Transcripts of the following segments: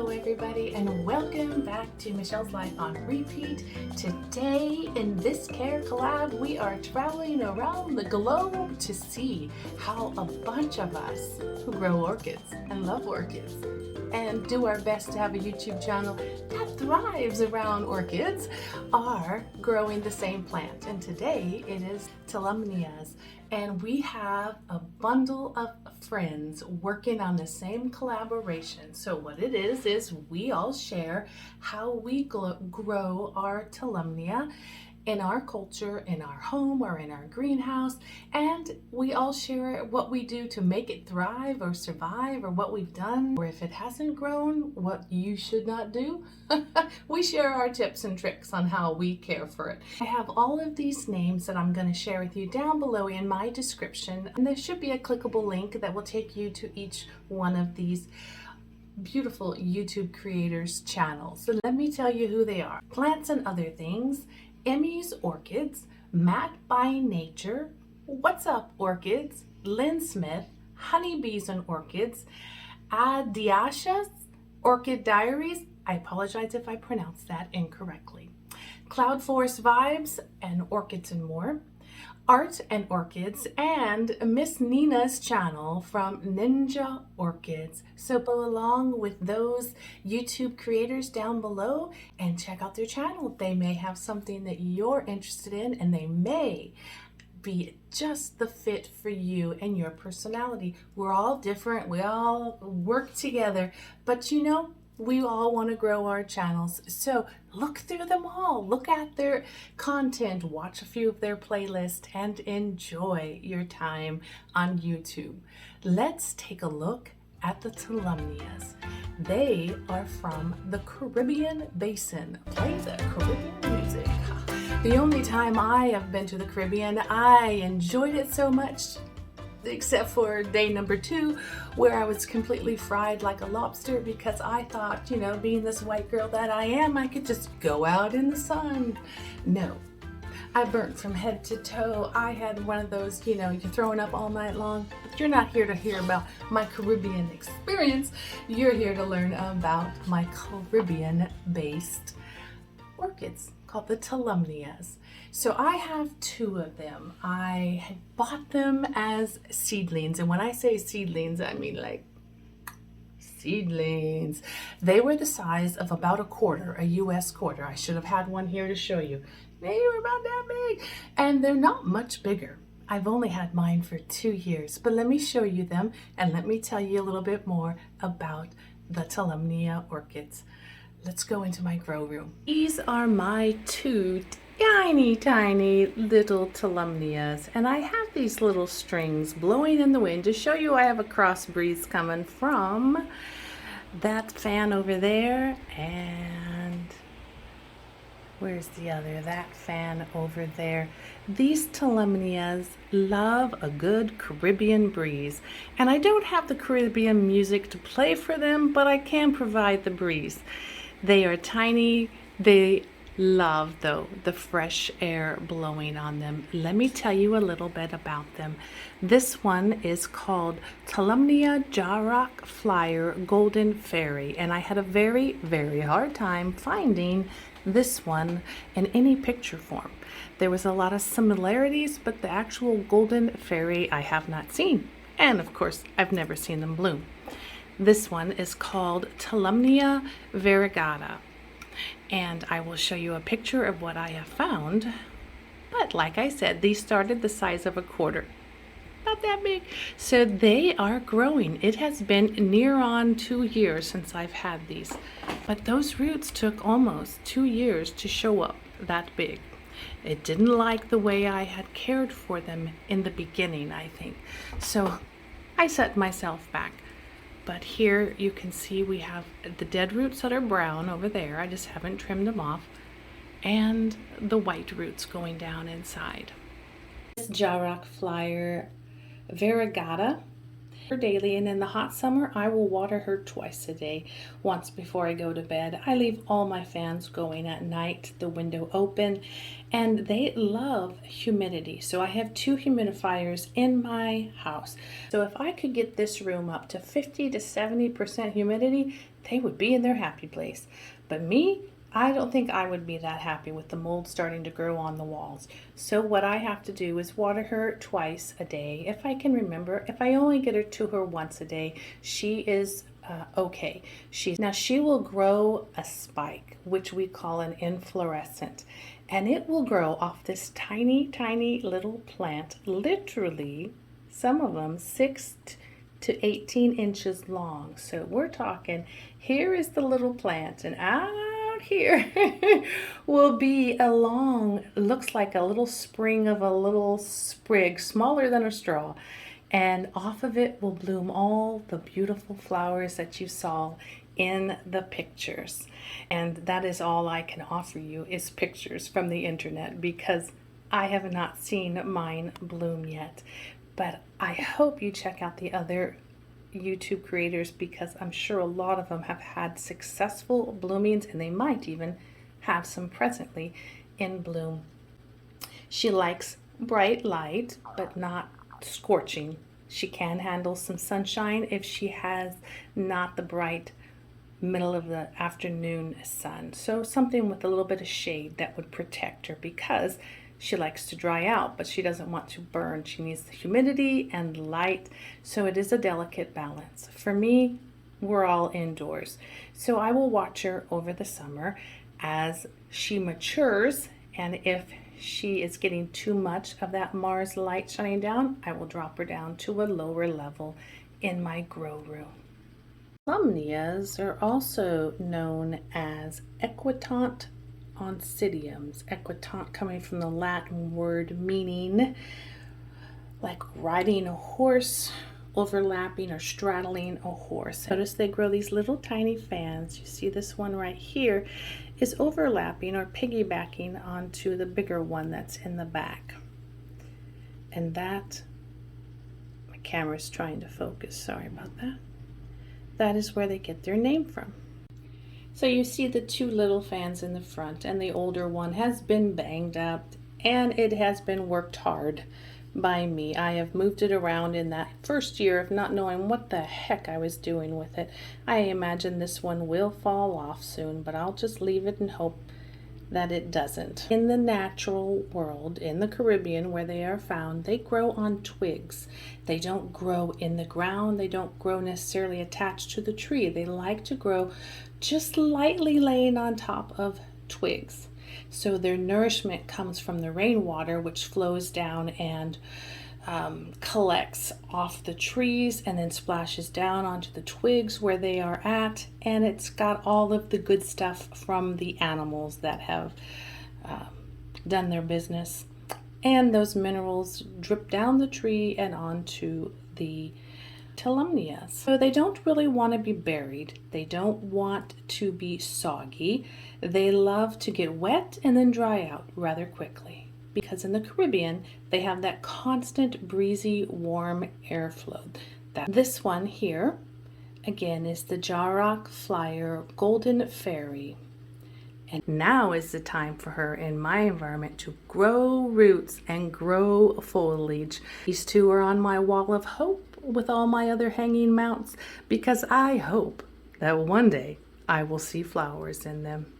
Hello everybody and welcome back to Michelle's Life on Repeat. Today in this Care Collab we are traveling around the globe to see how a bunch of us who grow orchids and love orchids and do our best to have a YouTube channel that thrives around orchids are growing the same plant. And today it is Tolumnias, and we have a bundle of friends working on the same collaboration. So what it is we all share how we grow our Tolumnia in our culture, in our home, or in our greenhouse, and we all share what we do to make it thrive or survive, or what we've done, or if it hasn't grown, what you should not do. We share our tips and tricks on how we care for it. I have all of these names that I'm going to share with you down below in my description, and there should be a clickable link that will take you to each one of these beautiful YouTube creators' channels. So let me tell you who they are. Plants and Other Things, Emmy's Orchids, Matt by Nature, What's Up Orchids, Lynn Smith, Honeybees and Orchids, Adiasha's Orchid Diaries, I apologize if I pronounced that incorrectly, Cloud Forest Vibes and Orchids and More, Art and Orchids, and Miss Nina's channel from Ninja Orchids. So go along with those YouTube creators down below and check out their channel. They may have something that you're interested in, and they may be just the fit for you and your personality. We're all different, we all work together, but you know, we all want to grow our channels. So look through them all, look at their content, watch a few of their playlists, and enjoy your time on YouTube. Let's take a look at the Tolumnias. They are from the Caribbean basin. Play the Caribbean music. The only time I have been to the Caribbean, I enjoyed it so much, except for day number 2, where I was completely fried like a lobster, because I thought, you know, being this white girl that I am, I could just go out in the sun. No, I burnt from head to toe. I had one of those, you know, you're throwing up all night long. But you're not here to hear about my Caribbean experience. You're here to learn about my Caribbean-based orchids called the Tolumnias. So I have 2 of them. I had bought them as seedlings, and when I say seedlings, I mean like seedlings. They were the size of about a quarter, a US quarter. I should have had one here to show you. They were about that big, and they're not much bigger. I've only had mine for 2 years, but let me show you them, and let me tell you a little bit more about the Tolumnia orchids. Let's go into my grow room. These are my 2 tiny little Tolumnias, and I have these little strings blowing in the wind to show you I have a cross breeze coming from that fan over there, and where's the other, that fan over there. These Tolumnias love a good Caribbean breeze, and I don't have the Caribbean music to play for them, but I can provide the breeze. They are tiny. They love, though, the fresh air blowing on them. Let me tell you a little bit about them. This one is called Tolumnia Jarrock Flyer Golden Fairy, and I had a very hard time finding this one in any picture form. There was a lot of similarities, but the actual golden fairy I have not seen, and of course I've never seen them bloom. This one is called Tolumnia variegata, and I will show you a picture of what I have found. But like I said, these started the size of a quarter, not that big. So they are growing. It has been near on 2 years since I've had these, but those roots took almost 2 years to show up that big. It didn't like the way I had cared for them in the beginning, I think. So I set myself back. But here you can see we have the dead roots that are brown over there. I just haven't trimmed them off. And the white roots going down inside. This Jarrock Flyer variegata daily, and in the hot summer I will water her twice a day. Once before I go to bed. I leave all my fans going at night, the window open, and they love humidity. So I have 2 humidifiers in my house. So if I could get this room up to 50 to 70% humidity, they would be in their happy place. But me, I don't think I would be that happy with the mold starting to grow on the walls. So what I have to do is water her twice a day, if I can remember. If I only get her to her once a day, she is okay. Now she will grow a spike, which we call an inflorescent, and it will grow off this tiny, tiny little plant, literally, some of them 6 to 18 inches long. So we're talking, here is the little plant, and here will be a long, looks like a little spring of a little sprig, smaller than a straw, and off of it will bloom all the beautiful flowers that you saw in the pictures. And that is all I can offer you, is pictures from the internet, because I have not seen mine bloom yet. But I hope you check out the other YouTube creators, because I'm sure a lot of them have had successful bloomings, and they might even have some presently in bloom. She likes bright light, but not scorching. She can handle some sunshine if she has not the bright middle of the afternoon sun. So something with a little bit of shade that would protect her, because she likes to dry out, but she doesn't want to burn. She needs the humidity and light, so it is a delicate balance. For me, we're all indoors, so I will watch her over the summer as she matures, and if she is getting too much of that Mars light shining down, I will drop her down to a lower level in my grow room. Tolumnias are also known as equitant oncidiums. Equitant coming from the Latin word meaning like riding a horse, overlapping or straddling a horse. Notice they grow these little tiny fans. You see this one right here is overlapping or piggybacking onto the bigger one that's in the back. And that, my camera's trying to focus, sorry about that. That is where they get their name from. So you see the 2 little fans in the front, and the older one has been banged up, and it has been worked hard by me. I have moved it around in that first year of not knowing what the heck I was doing with it. I imagine this one will fall off soon, but I'll just leave it and hope that it doesn't. In the natural world, in the Caribbean where they are found, they grow on twigs. They don't grow in the ground. They don't grow necessarily attached to the tree. They like to grow just lightly laying on top of twigs. So their nourishment comes from the rainwater, which flows down and collects off the trees and then splashes down onto the twigs where they are at, and it's got all of the good stuff from the animals that have done their business, and those minerals drip down the tree and onto the Tolumnias. So they don't really want to be buried. They don't want to be soggy. They love to get wet and then dry out rather quickly, because in the Caribbean they have that constant breezy warm airflow. This one here again is the Jarrock Flyer Golden Fairy, and now is the time for her in my environment to grow roots and grow foliage. These 2 are on my wall of hope with all my other hanging mounts, because I hope that one day I will see flowers in them.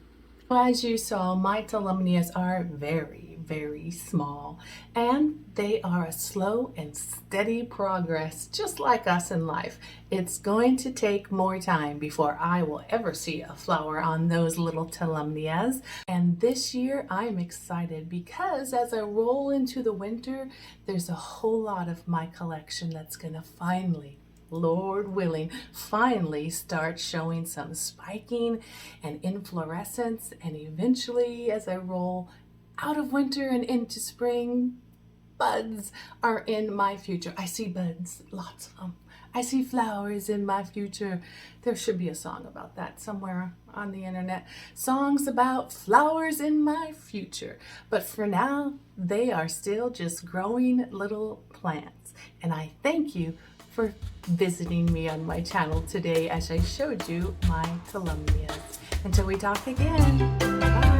As you saw, my Tolumnias are very, very small, and they are a slow and steady progress, just like us in life. It's going to take more time before I will ever see a flower on those little Tolumnias. And this year I'm excited, because as I roll into the winter, there's a whole lot of my collection that's going to finally, Lord willing, finally start showing some spiking and inflorescence, and eventually as I roll out of winter and into spring, buds are in my future. I see buds, lots of them. I see flowers in my future. There should be a song about that somewhere on the internet. Songs about flowers in my future. But for now, they are still just growing little plants. And I thank you for visiting me on my channel today as I showed you my Tolumnias. Until we talk again, bye.